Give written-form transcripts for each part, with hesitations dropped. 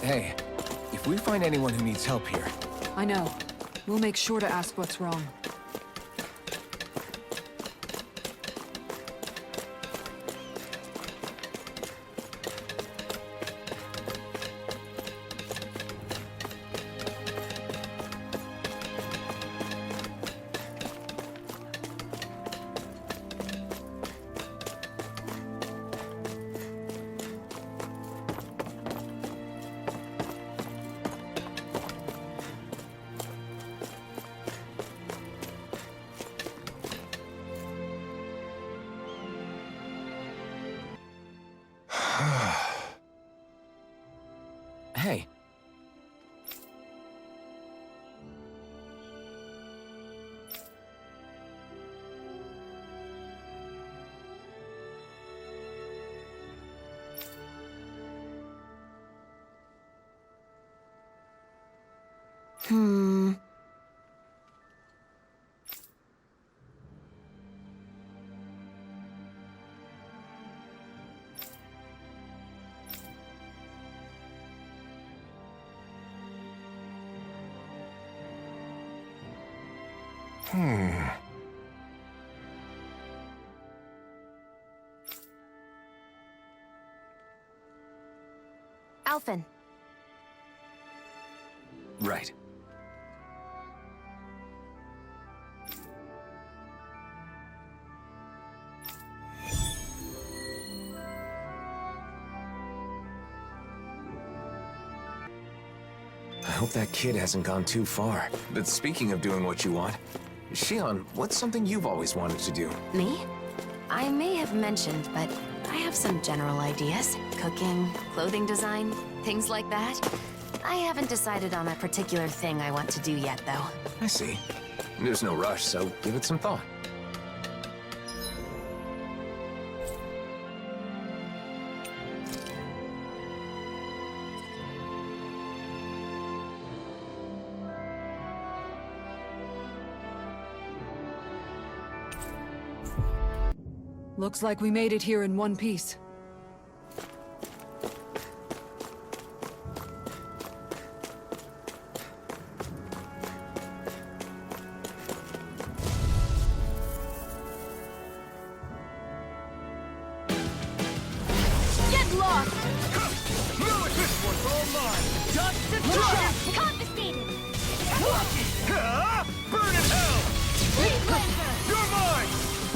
Hey, if we find anyone who needs help here... I know. We'll make sure to ask what's wrong. Hey. Alphen. Right. I hope that kid hasn't gone too far. But speaking of doing what you want, Shionne, what's something you've always wanted to do? Me? I may have mentioned, but I have some general ideas. Cooking, clothing design, things like that. I haven't decided on a particular thing I want to do yet, though. I see. There's no rush, so give it some thought. Looks like we made it here in one piece. Get lost! This one's all mine! Dust to dust! Confiscated! Burn in hell! Freeze Lancer! You're mine!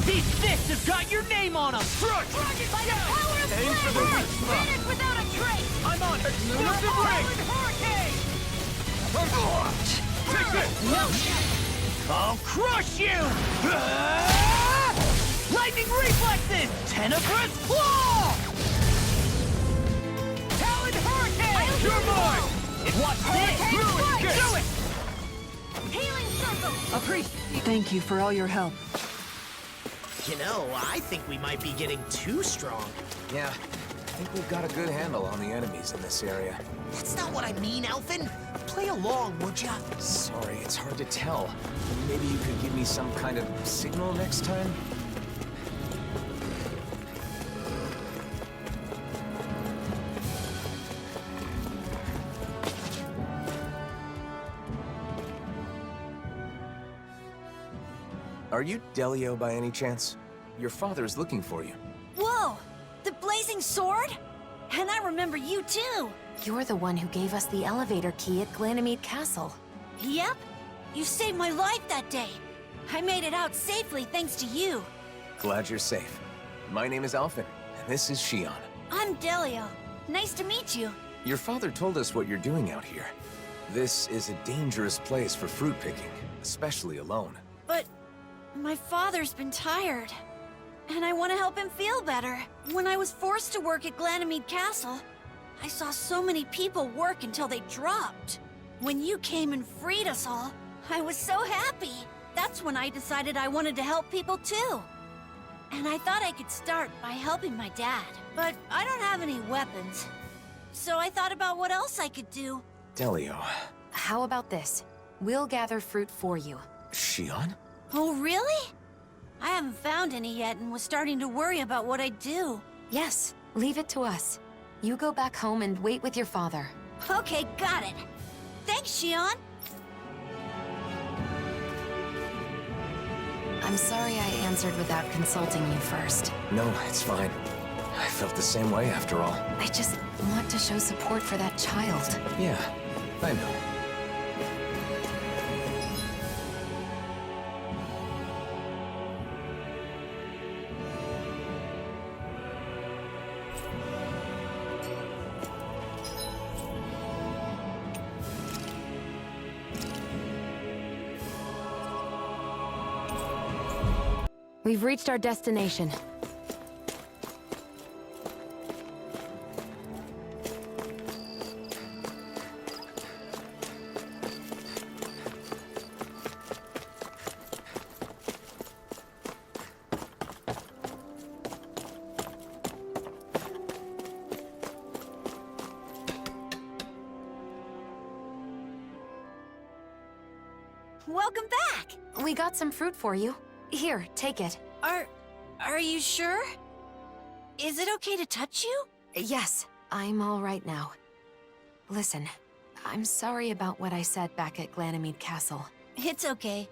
These fists have got your name on them! Strike! By the power of Aim for the Flash! weak spot. Finish without a trace! I'm on Explosive ring! Hurricane! Take this! I'll crush you! Lightning reflexes! Tenebrous claw! Talon hurricane! You're mine! Watch this! Hurricane Kiss! Do it! Healing circle! Appreciate. Thank you for all your help. You know, I think we might be getting too strong. Yeah, I think we've got a good handle on the enemies in this area. That's not what I mean, Alphen. Play along, would ya? Sorry, it's hard to tell. Maybe you could give me some kind of signal next time? Are you Delio by any chance? Your father's looking for you. Whoa! The blazing sword? And I remember you too! You're the one who gave us the elevator key at Ganymede Castle. Yep. You saved my life that day. I made it out safely thanks to you. Glad you're safe. My name is Alphen, and this is Shionne. I'm Delio. Nice to meet you. Your father told us what you're doing out here. This is a dangerous place for fruit picking, especially alone. But my father's been tired. And I want to help him feel better. When I was forced to work at Ganymede Castle, I saw so many people work until they dropped. When you came and freed us all, I was so happy. That's when I decided I wanted to help people too. And I thought I could start by helping my dad. But I don't have any weapons. So I thought about what else I could do. Delio. How about this? We'll gather fruit for you. Shionne? Oh, really? I haven't found any yet and was starting to worry about what I'd do. Yes, leave it to us. You go back home and wait with your father. Okay, got it. Thanks, Shionne. I'm sorry I answered without consulting you first. No, it's fine. I felt the same way after all. I just want to show support for that child. Yeah, I know. We've reached our destination. Welcome back! We got some fruit for you. Here, take it. Are you sure? Is it okay to touch you? Yes, I'm all right now. Listen, I'm sorry about what I said back at Glanamede Castle. It's okay.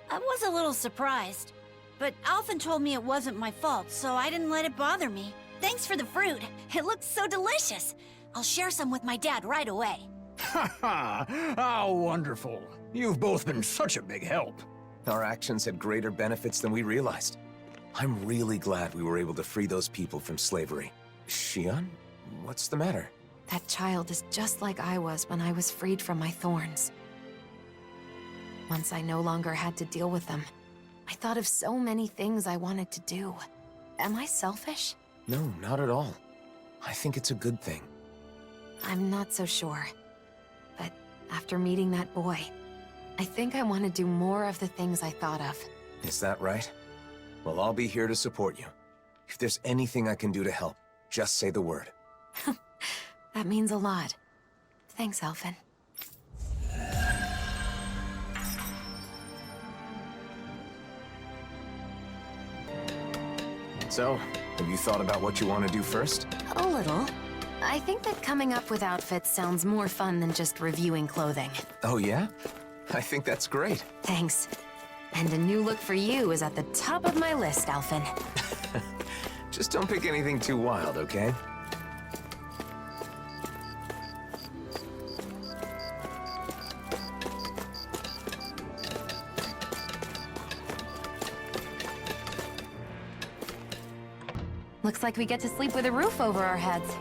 I was a little surprised, but Alphen told me it wasn't my fault, so I didn't let it bother me. Thanks for the fruit. It looks so delicious. I'll share some with my dad right away. Ha ha! How wonderful. You've both been such a big help. Our actions had greater benefits than we realized. I'm really glad we were able to free those people from slavery. Shionne? What's the matter? That child is just like I was when I was freed from my thorns. Once I no longer had to deal with them, I thought of so many things I wanted to do. Am I selfish? No, not at all. I think it's a good thing. I'm not so sure. But after meeting that boy, I think I want to do more of the things I thought of. Is that right? Well, I'll be here to support you. If there's anything I can do to help, just say the word. That means a lot. Thanks, Alphen. So, have you thought about what you want to do first? A little. I think that coming up with outfits sounds more fun than just reviewing clothing. Oh yeah? I think that's great. Thanks. And a new look for you is at the top of my list, Alphen. Just don't pick anything too wild, okay? Looks like we get to sleep with a roof over our heads.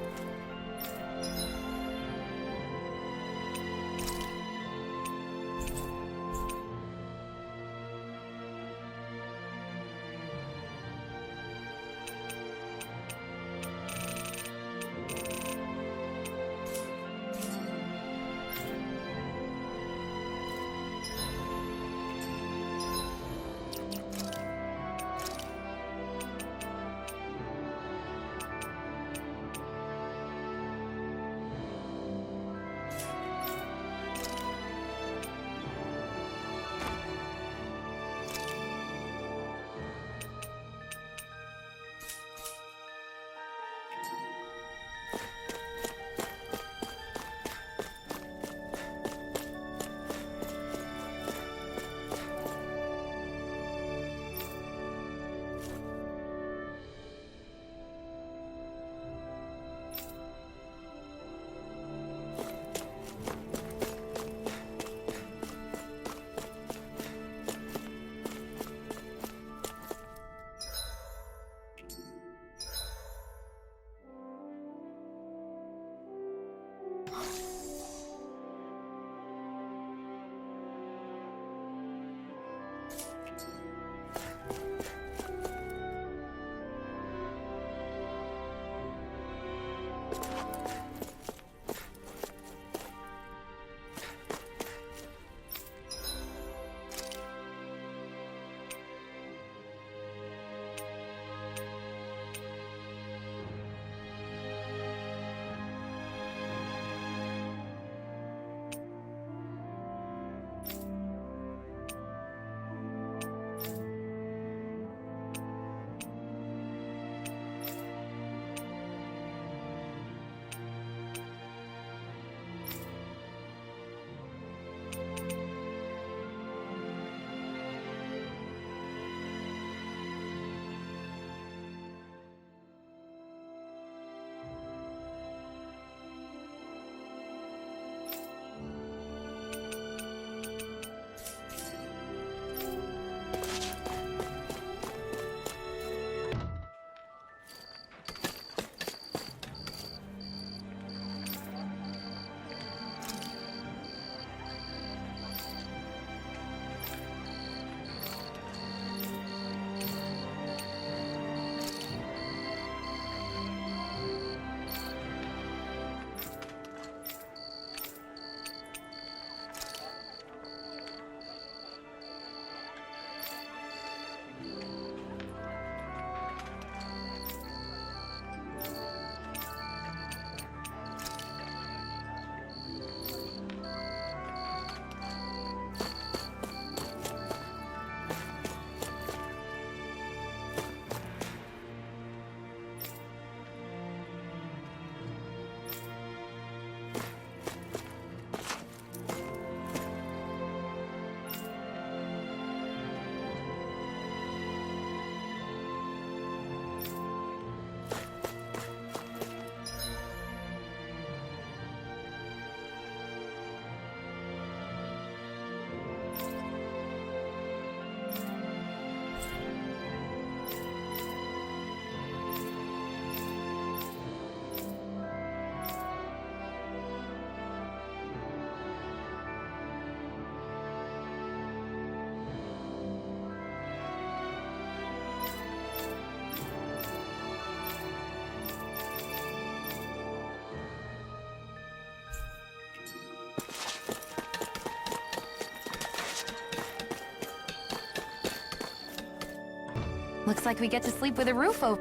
Looks like we get to sleep with a roof over.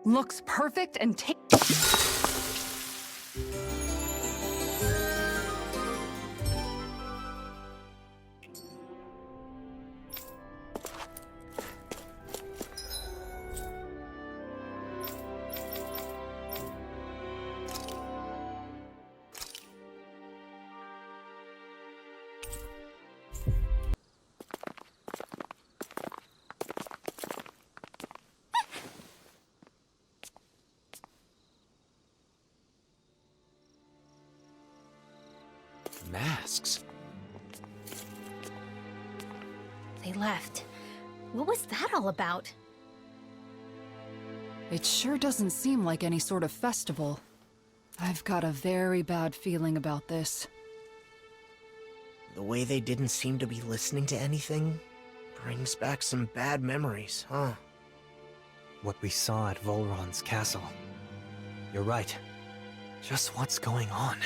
Looks perfect and Masks. They left. What was that all about? It sure doesn't seem like any sort of festival. I've got a very bad feeling about this. The way they didn't seem to be listening to anything brings back some bad memories, huh? What we saw at Volron's castle. You're right. Just what's going on?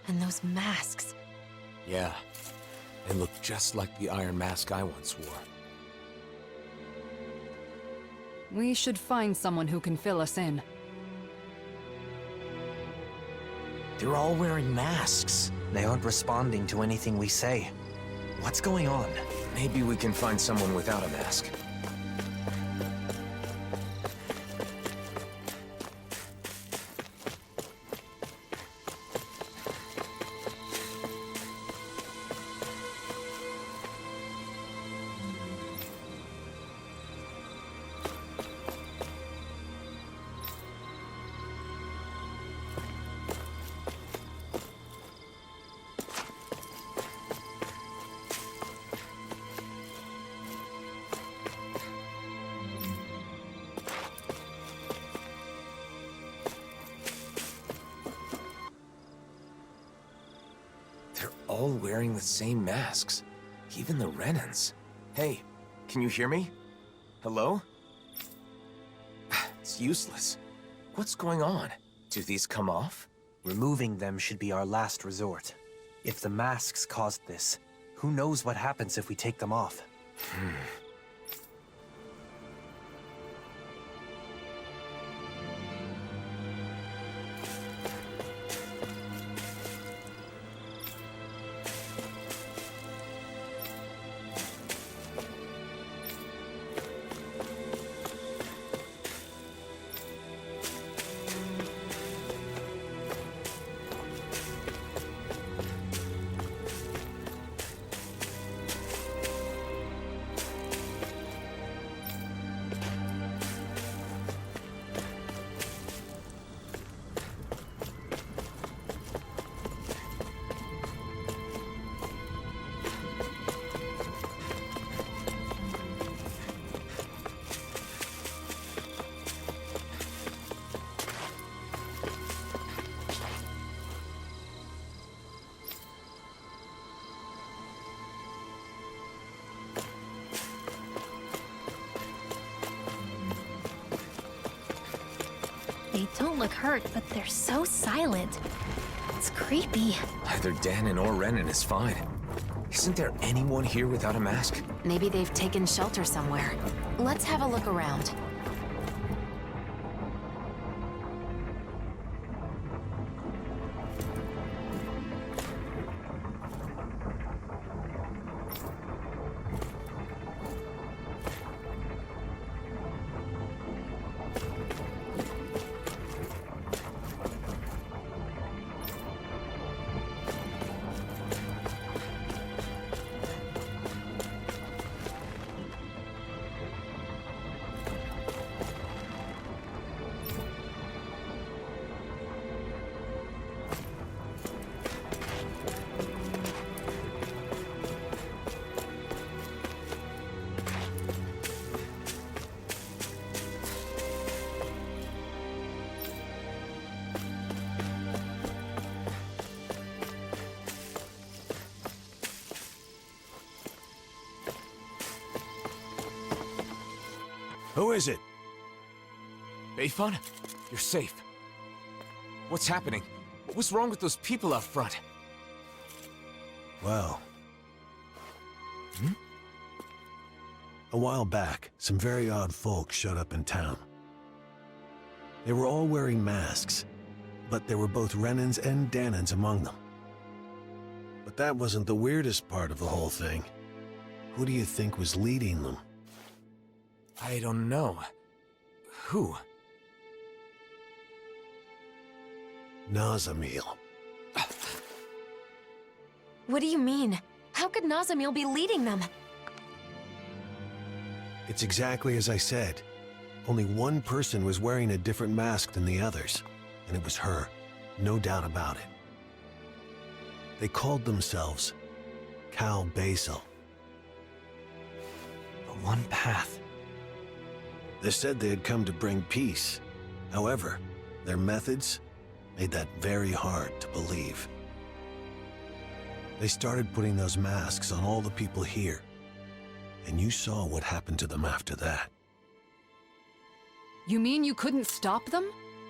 And those masks. Yeah. They look just like the iron mask I once wore. We should find someone who can fill us in. They're all wearing masks. They aren't responding to anything we say. What's going on? Maybe we can find someone without a mask. All wearing the same masks. Even the Renans. Hey, can you hear me? Hello? It's useless. What's going on? Do these come off? Removing them should be our last resort. If the masks caused this, who knows what happens if we take them off? They don't look hurt, but they're so silent. It's creepy. Either Dahnan or Renan is fine. Isn't there anyone here without a mask? Maybe they've taken shelter somewhere. Let's have a look around. Who is it? Bayfun? You're safe. What's happening? What's wrong with those people out front? Well... A while back, some very odd folk showed up in town. They were all wearing masks, but there were both Renans and Dahnans among them. But that wasn't the weirdest part of the whole thing. Who do you think was leading them? I don't know. Who? Nazamil. What do you mean? How could Nazamil be leading them? It's exactly as I said. Only one person was wearing a different mask than the others, and it was her, no doubt about it. They called themselves Cal Beisel. The one path. They said they had come to bring peace. However, their methods made that very hard to believe. They started putting those masks on all the people here, and you saw what happened to them after that. You mean you couldn't stop them?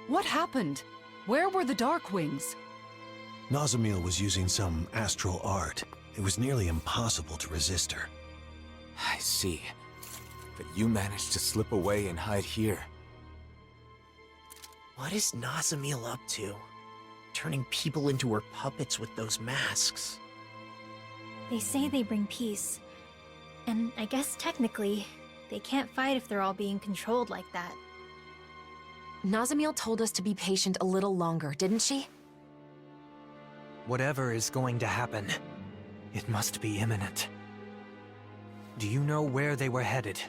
What happened? Where were the Darkwings? Nazamil was using some astral art. It was nearly impossible to resist her. I see. But you managed to slip away and hide here. What is Nazamil up to? Turning people into her puppets with those masks. They say they bring peace. And I guess technically, they can't fight if they're all being controlled like that. Nazamil told us to be patient a little longer, didn't she? Whatever is going to happen, it must be imminent. Do you know where they were headed?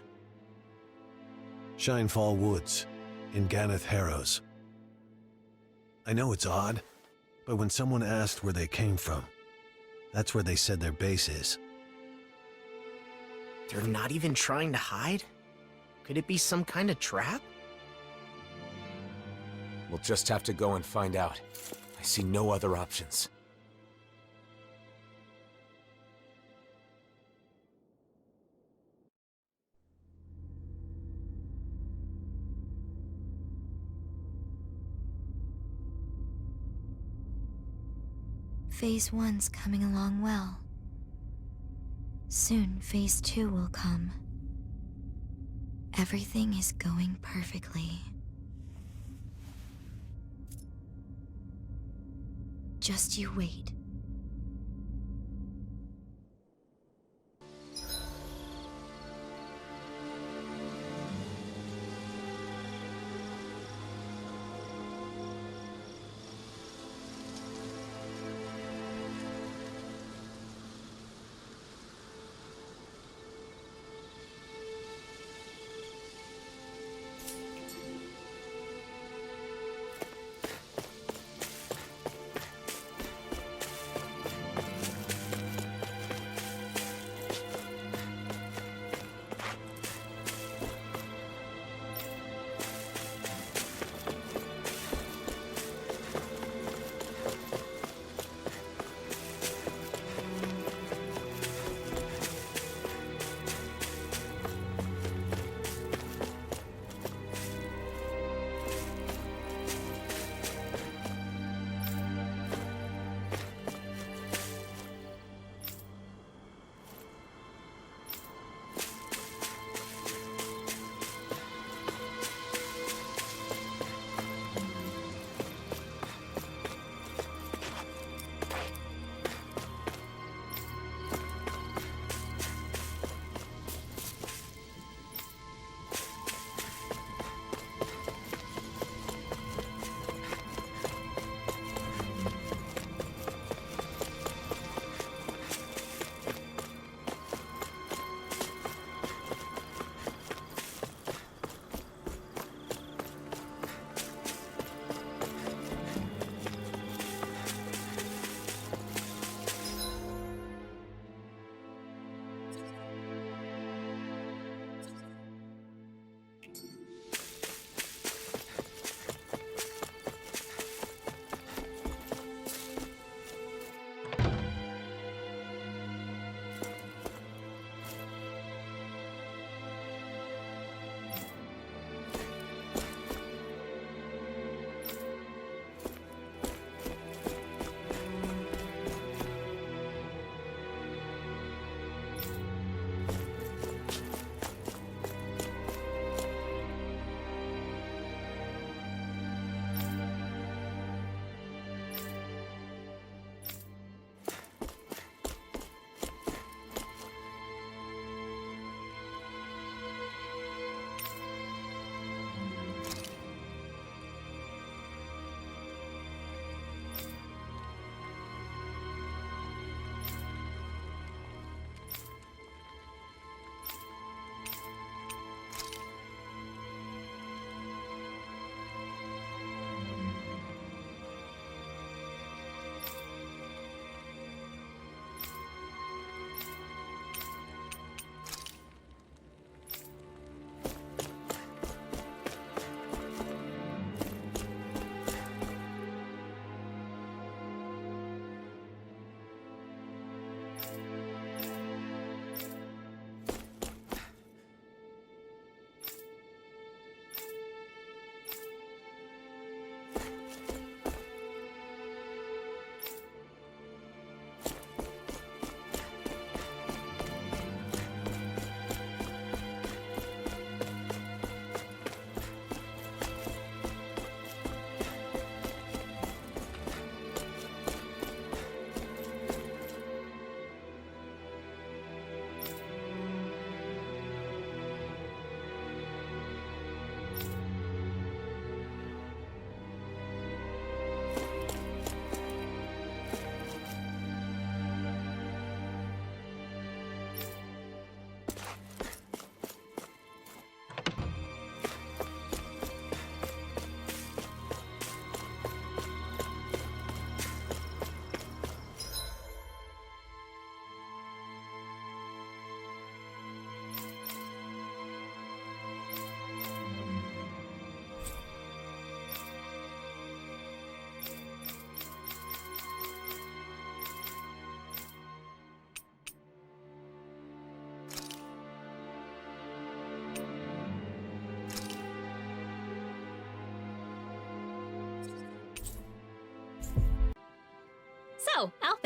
Shinefall Woods, in Ganeth Harrows. I know it's odd, but when someone asked where they came from, that's where they said their base is. They're not even trying to hide? Could it be some kind of trap? We'll just have to go and find out. I see no other options. Phase 1's coming along well. Soon, Phase 2 will come. Everything is going perfectly. Just you wait.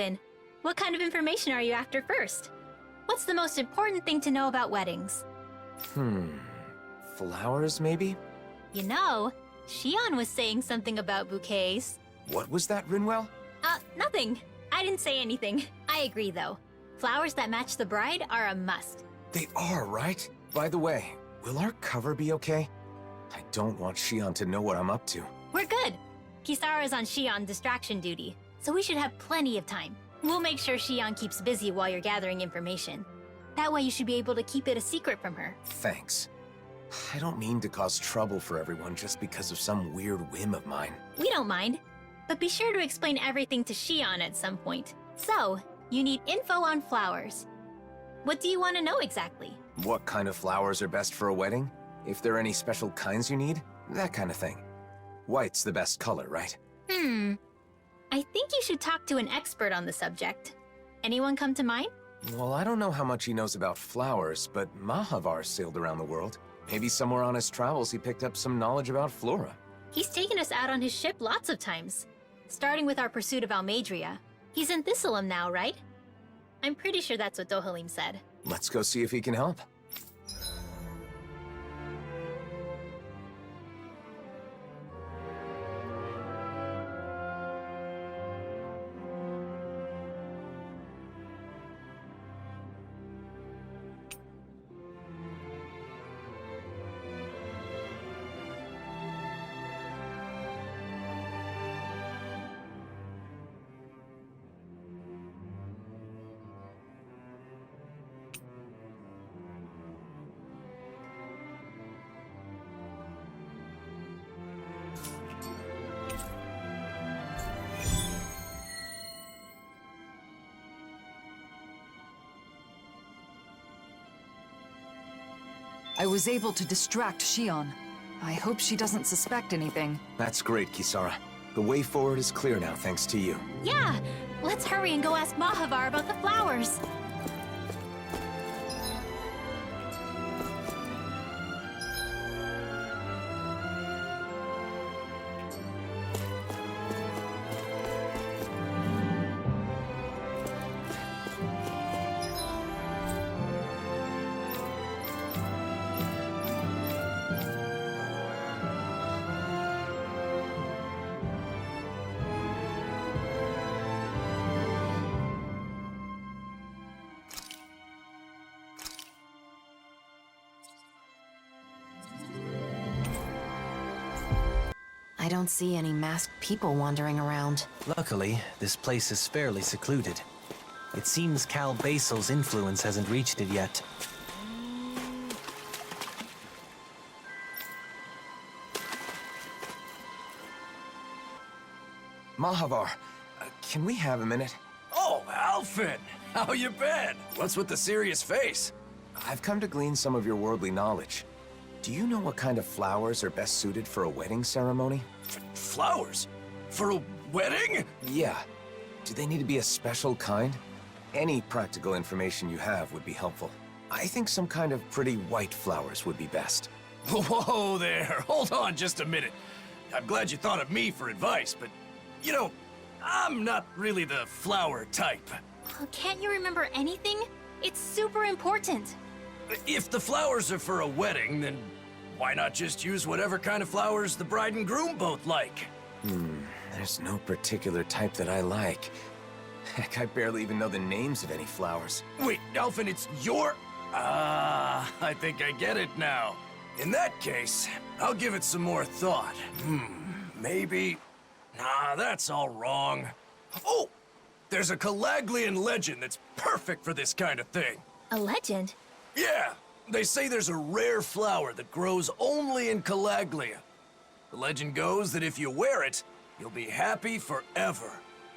Alphen. What kind of information are you after first? What's the most important thing to know about weddings? Flowers, maybe? You know, Shionne was saying something about bouquets. What was that, Rinwell? Nothing. I didn't say anything. I agree, though. Flowers that match the bride are a must. They are, right? By the way, will our cover be okay? I don't want Shionne to know what I'm up to. We're good. Kisara's on Shionne distraction duty, so we should have plenty of time. We'll make sure Shionne keeps busy while you're gathering information. That way you should be able to keep it a secret from her. Thanks. I don't mean to cause trouble for everyone just because of some weird whim of mine. We don't mind, but be sure to explain everything to Shionne at some point. So, you need info on flowers. What do you want to know exactly? What kind of flowers are best for a wedding? If there are any special kinds you need? That kind of thing. White's the best color, right? I think you should talk to an expert on the subject. Anyone come to mind? Well, I don't know how much he knows about flowers, but Mahavar sailed around the world. Maybe somewhere on his travels he picked up some knowledge about flora. He's taken us out on his ship lots of times, starting with our pursuit of Almadria. He's in Thistleum now, right? I'm pretty sure that's what Dohalim said. Let's go see if he can help. I was able to distract Shionne. I hope she doesn't suspect anything. That's great, Kisara. The way forward is clear now, thanks to you. Yeah! Let's hurry and go ask Mahavar about the flowers! I don't see any masked people wandering around. Luckily, this place is fairly secluded. It seems Cal Beisel's influence hasn't reached it yet. Mahavar, can we have a minute? Oh, Alphen! How you been? What's with the serious face? I've come to glean some of your worldly knowledge. Do you know what kind of flowers are best suited for a wedding ceremony? Flowers? For a wedding? Yeah. Do they need to be a special kind? Any practical information you have would be helpful. I think some kind of pretty white flowers would be best. Whoa there, hold on just a minute. I'm glad you thought of me for advice, but, you know, I'm not really the flower type. Oh, can't you remember anything? It's super important. If the flowers are for a wedding, then why not just use whatever kind of flowers the bride and groom both like? There's no particular type that I like. Heck, I barely even know the names of any flowers. Wait, Alphen, it's your... I think I get it now. In that case, I'll give it some more thought. Maybe... Nah, that's all wrong. Oh! There's a Calaglian legend that's perfect for this kind of thing. A legend? Yeah, they say there's a rare flower that grows only in Calaglia. The legend goes that if you wear it, you'll be happy forever.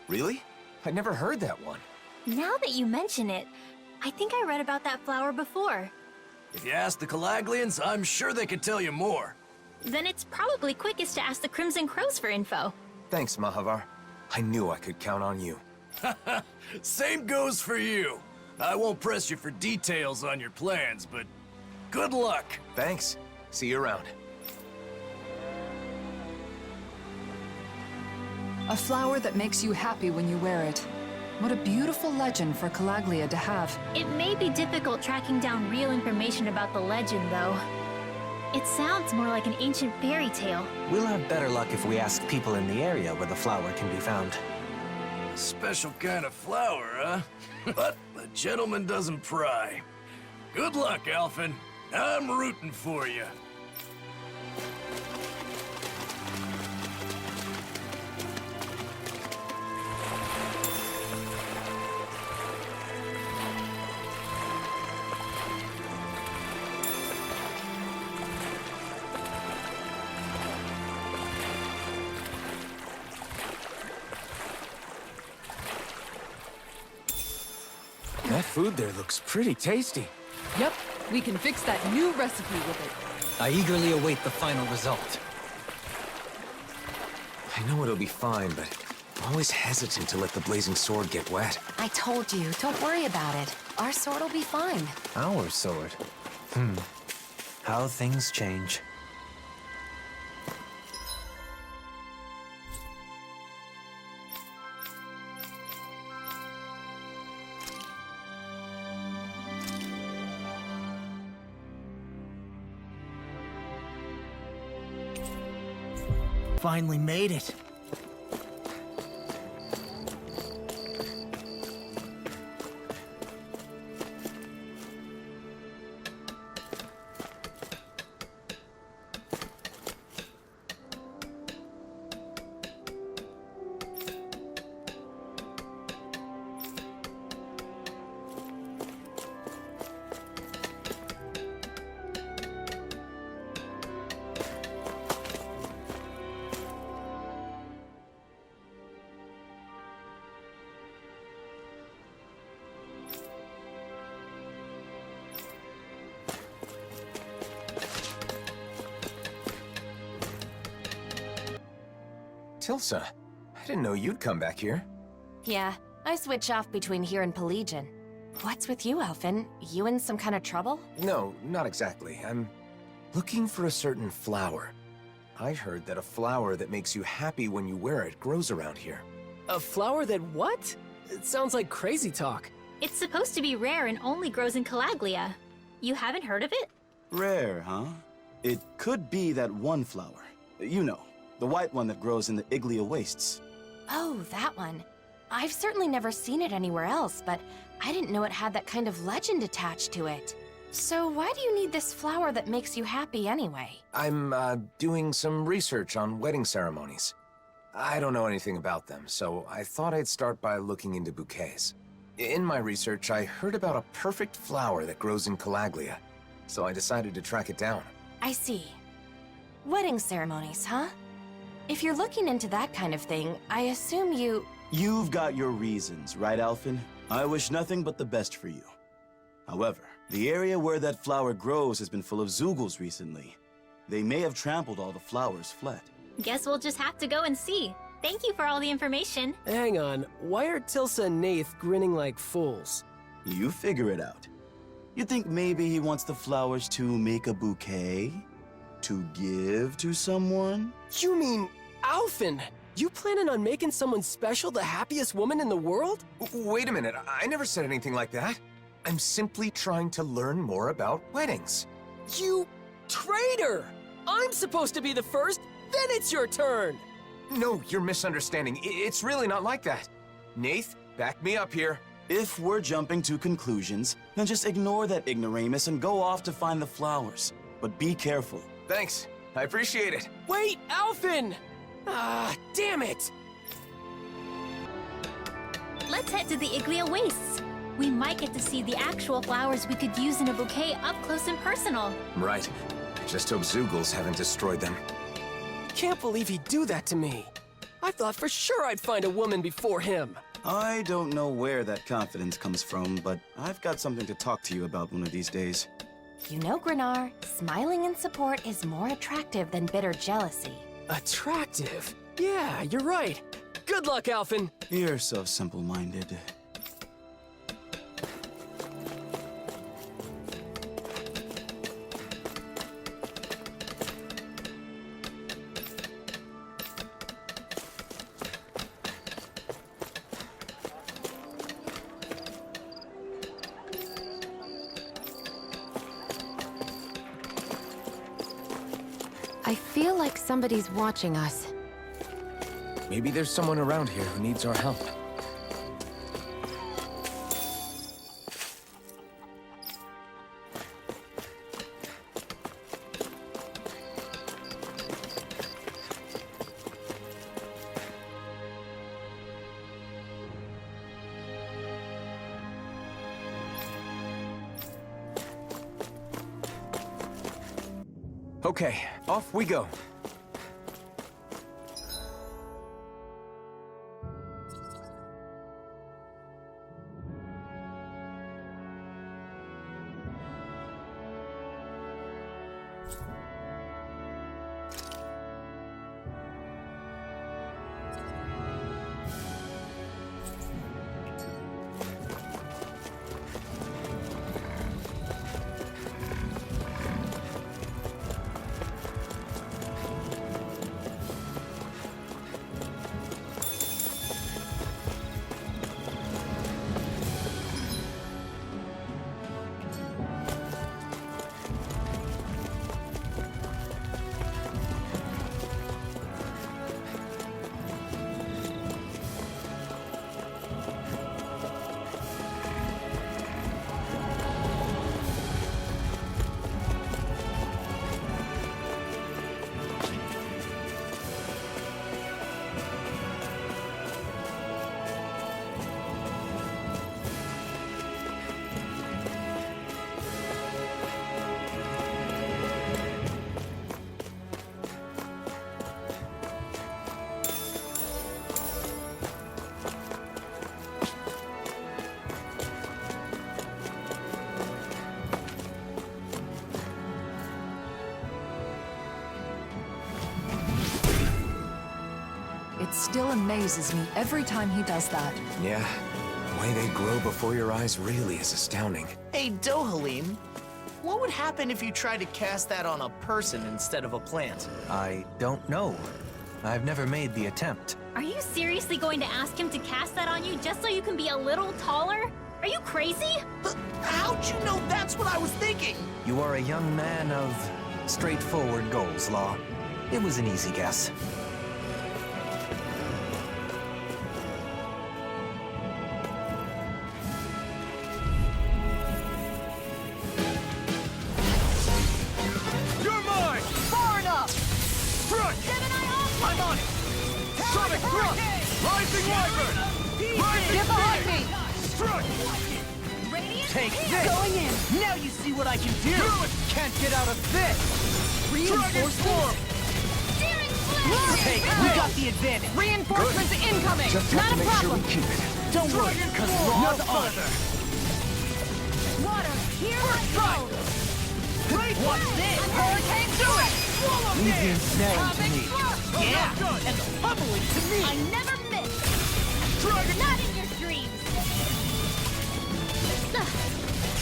Really? I'd never heard that one. Now that you mention it, I think I read about that flower before. If you ask the Calaglians, I'm sure they could tell you more. Then it's probably quickest to ask the Crimson Crows for info. Thanks, Mahavar. I knew I could count on you. Same goes for you. I won't press you for details on your plans, but good luck. Thanks. See you around. A flower that makes you happy when you wear it. What a beautiful legend for Calaglia to have. It may be difficult tracking down real information about the legend, though. It sounds more like an ancient fairy tale. We'll have better luck if we ask people in the area where the flower can be found. A special kind of flower, huh? But the gentleman doesn't pry. Good luck, Alphen. I'm rooting for you. That food there looks pretty tasty. Yep, we can fix that new recipe with it. I eagerly await the final result. I know it'll be fine, but I'm always hesitant to let the blazing sword get wet. I told you, don't worry about it. Our sword will be fine. Our sword. How things change. Finally made it. Tilsa, I didn't know you'd come back here. Yeah, I switch off between here and Pelegion. What's with you, Alphen? You in some kind of trouble? No, not exactly. I'm looking for a certain flower. I heard that a flower that makes you happy when you wear it grows around here. A flower that what? It sounds like crazy talk. It's supposed to be rare and only grows in Calaglia. You haven't heard of it? Rare, huh? It could be that one flower. You know, the white one that grows in the Iglia Wastes. Oh, that one. I've certainly never seen it anywhere else, but I didn't know it had that kind of legend attached to it. So why do you need this flower that makes you happy anyway? I'm, doing some research on wedding ceremonies. I don't know anything about them, so I thought I'd start by looking into bouquets. In my research, I heard about a perfect flower that grows in Calaglia, so I decided to track it down. I see. Wedding ceremonies, huh? If you're looking into that kind of thing, I assume you... You've got your reasons, right, Alphen? I wish nothing but the best for you. However, the area where that flower grows has been full of Zeugles recently. They may have trampled all the flowers fled. Guess we'll just have to go and see. Thank you for all the information. Hang on, why are Tilsa and Nath grinning like fools? You figure it out. You think maybe he wants the flowers to make a bouquet? To give to someone? You mean Alphen? You planning on making someone special the happiest woman in the world? Wait a minute, I never said anything like that. I'm simply trying to learn more about weddings. You traitor! I'm supposed to be the first, then it's your turn! No, you're misunderstanding. It's really not like that. Nath, back me up here. If we're jumping to conclusions, then just ignore that ignoramus and go off to find the flowers. But be careful. Thanks. I appreciate it. Wait, Alphen! Ah, damn it! Let's head to the Iglia Wastes. We might get to see the actual flowers we could use in a bouquet up close and personal. Right. Just hope Zeugles haven't destroyed them. Can't believe he'd do that to me. I thought for sure I'd find a woman before him. I don't know where that confidence comes from, but I've got something to talk to you about one of these days. You know, Grenar, smiling in support is more attractive than bitter jealousy. Attractive? Yeah, you're right. Good luck, Alphen. You're so simple-minded. I feel like somebody's watching us. Maybe there's someone around here who needs our help. Okay, off we go. It still amazes me every time he does that. Yeah, the way they grow before your eyes really is astounding. Hey, Dohalim, what would happen if you tried to cast that on a person instead of a plant? I don't know. I've never made the attempt. Are you seriously going to ask him to cast that on you just so you can be a little taller? Are you crazy? But how'd you know that's what I was thinking? You are a young man of straightforward goals, Law. It was an easy guess. Take this! Going in! Now you see what I can do! Can't get out of this! Reinforcements! Take we got the advantage! Reinforcements incoming! Just have to make sure we keep it. Don't worry, because Law's honor! Water, here I go! Watch this! Hurricane, do it! Leave the ensnaring to me! Yeah! And the pummeling to me! I never miss! Not in your dreams!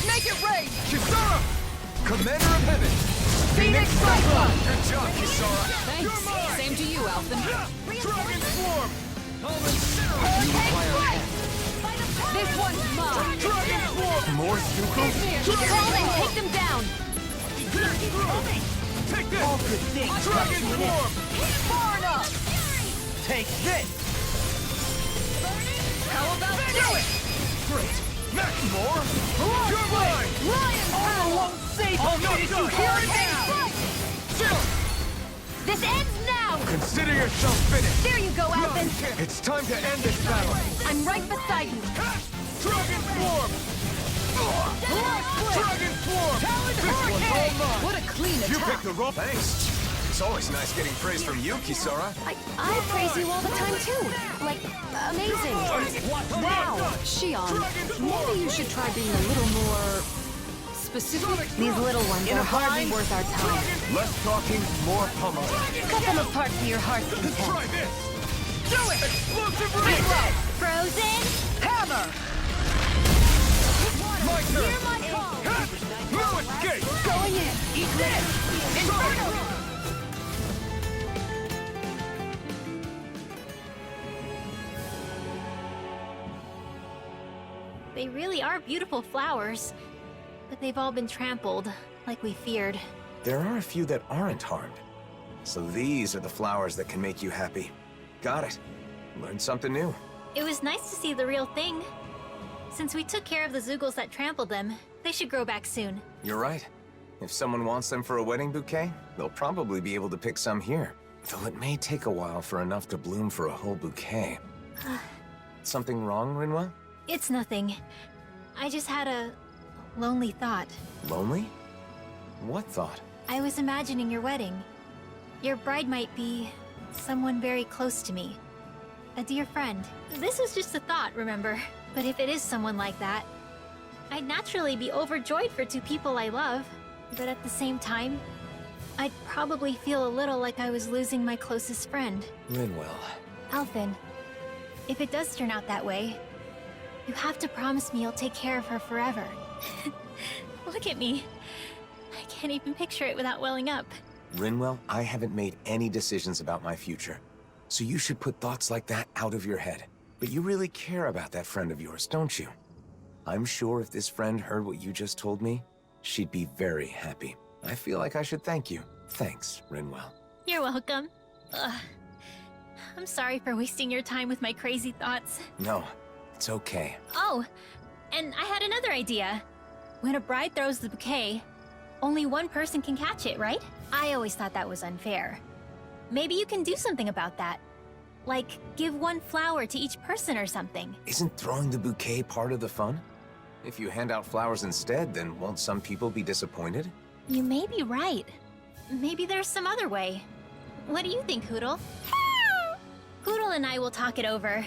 Make it rain! Kisara! Commander of Heaven! Phoenix Cyclone! Good job, Kisara! Thanks. Same to you, Alphen. Dragon Swarm! This one's mine! Dragon Swarm! More Zuko? Keep calling! Take them down! Take this! All good things! Dragon Swarm! Far enough! Take this! How about this? Great! Max more! You're mine! Armor won't save you! Here it is! This ends now! Consider yourself finished! There you go, Alphen! It's time to end this battle! I'm right beside you! Dragon Swarm! Dragon Swarm! This one's all mine! What a clean You attack! picked the rope. Thanks. It's always nice getting praise from you, Kisara. I praise you all the time, too. Like, amazing. Wow! Shionne, maybe you should try being a little more... specific? These little ones are hardly worth our time. Less talking, more pummeling. Cut them apart to your heart's content. Try this! Do it! Explosive release! Frozen? Hammer! My turn! Hear my call! No escape! Going in! Eat this! Inferno! They really are beautiful flowers, but they've all been trampled, like we feared. There are a few that aren't harmed. So these are the flowers that can make you happy. Got it. Learned something new. It was nice to see the real thing. Since we took care of the Zoogles that trampled them, they should grow back soon. You're right. If someone wants them for a wedding bouquet, they'll probably be able to pick some here. Though it may take a while for enough to bloom for a whole bouquet. Something wrong, Rinwell? It's nothing. I just had a lonely thought. Lonely? What thought? I was imagining your wedding. Your bride might be someone very close to me. A dear friend. This was just a thought, remember? But if it is someone like that, I'd naturally be overjoyed for two people I love. But at the same time, I'd probably feel a little like I was losing my closest friend. Rinwell. Alphen, if it does turn out that way, you have to promise me you'll take care of her forever. Look at me. I can't even picture it without welling up. Rinwell, I haven't made any decisions about my future. So you should put thoughts like that out of your head. But you really care about that friend of yours, don't you? I'm sure if this friend heard what you just told me, she'd be very happy. I feel like I should thank you. Thanks, Rinwell. You're welcome. I'm sorry for wasting your time with my crazy thoughts. No, it's okay. Oh, and I had another idea. When a bride throws the bouquet, only one person can catch it, right? I always thought that was unfair. Maybe you can do something about that. Like, give one flower to each person or something. Isn't throwing the bouquet part of the fun? If you hand out flowers instead, then won't some people be disappointed? You may be right. Maybe there's some other way. What do you think, Hootle? Hootle and I will talk it over.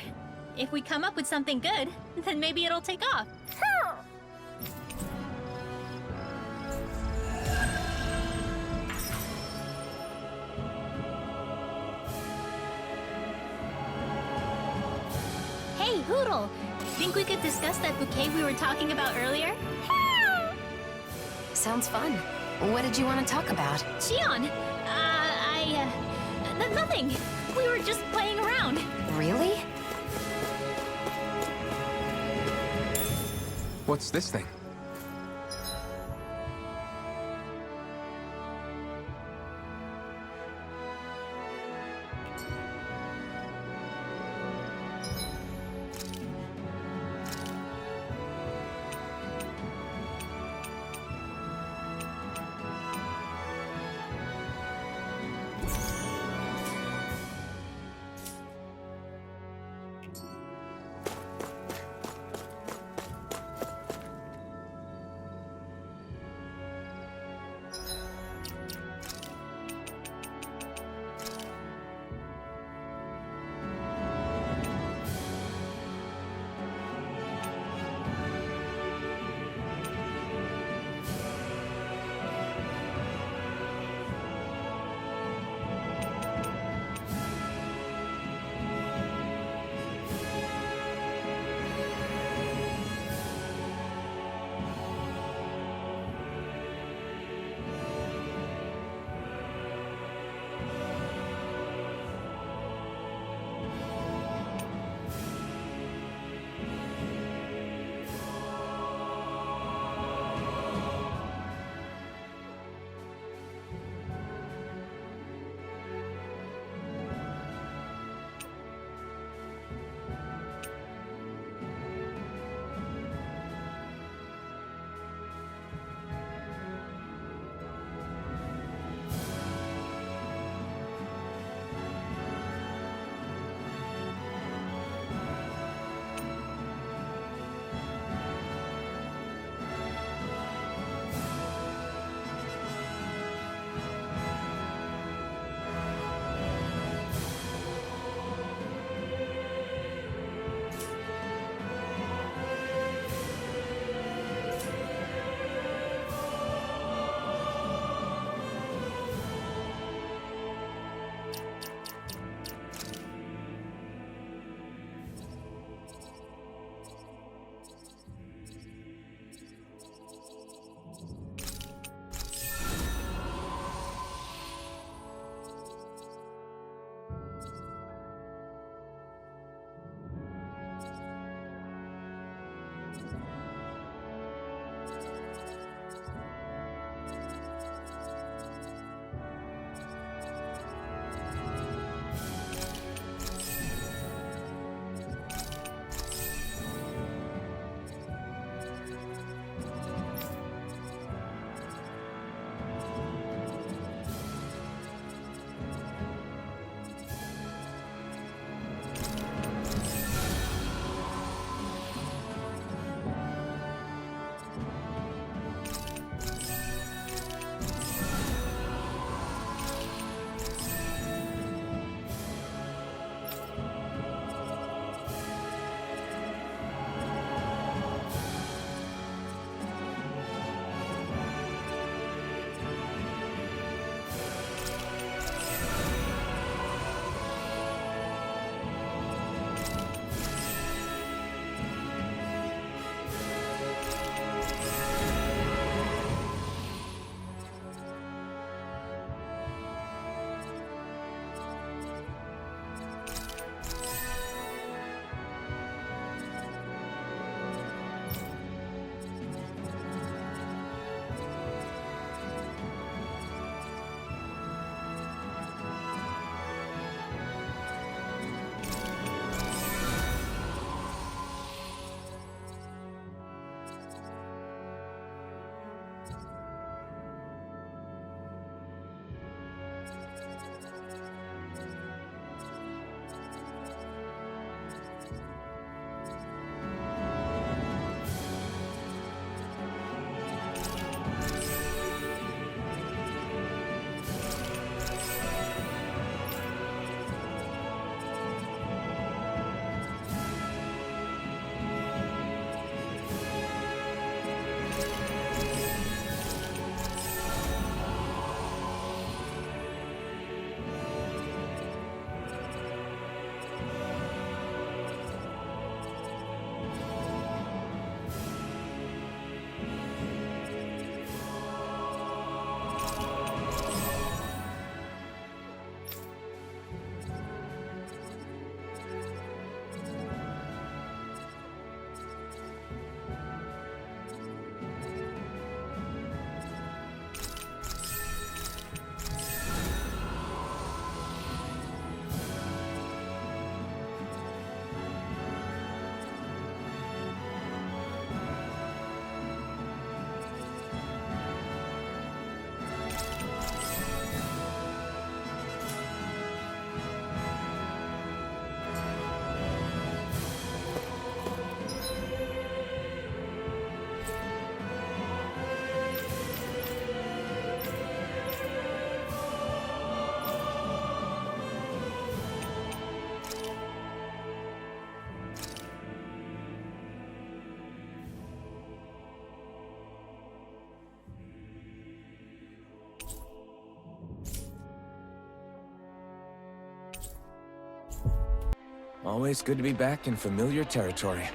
If we come up with something good, then maybe it'll take off. Hey, Hootle! Think we could discuss that bouquet we were talking about earlier? Sounds fun. What did you want to talk about? Shionne! Nothing! We were just playing around. Really? What's this thing? Always good to be back in familiar territory.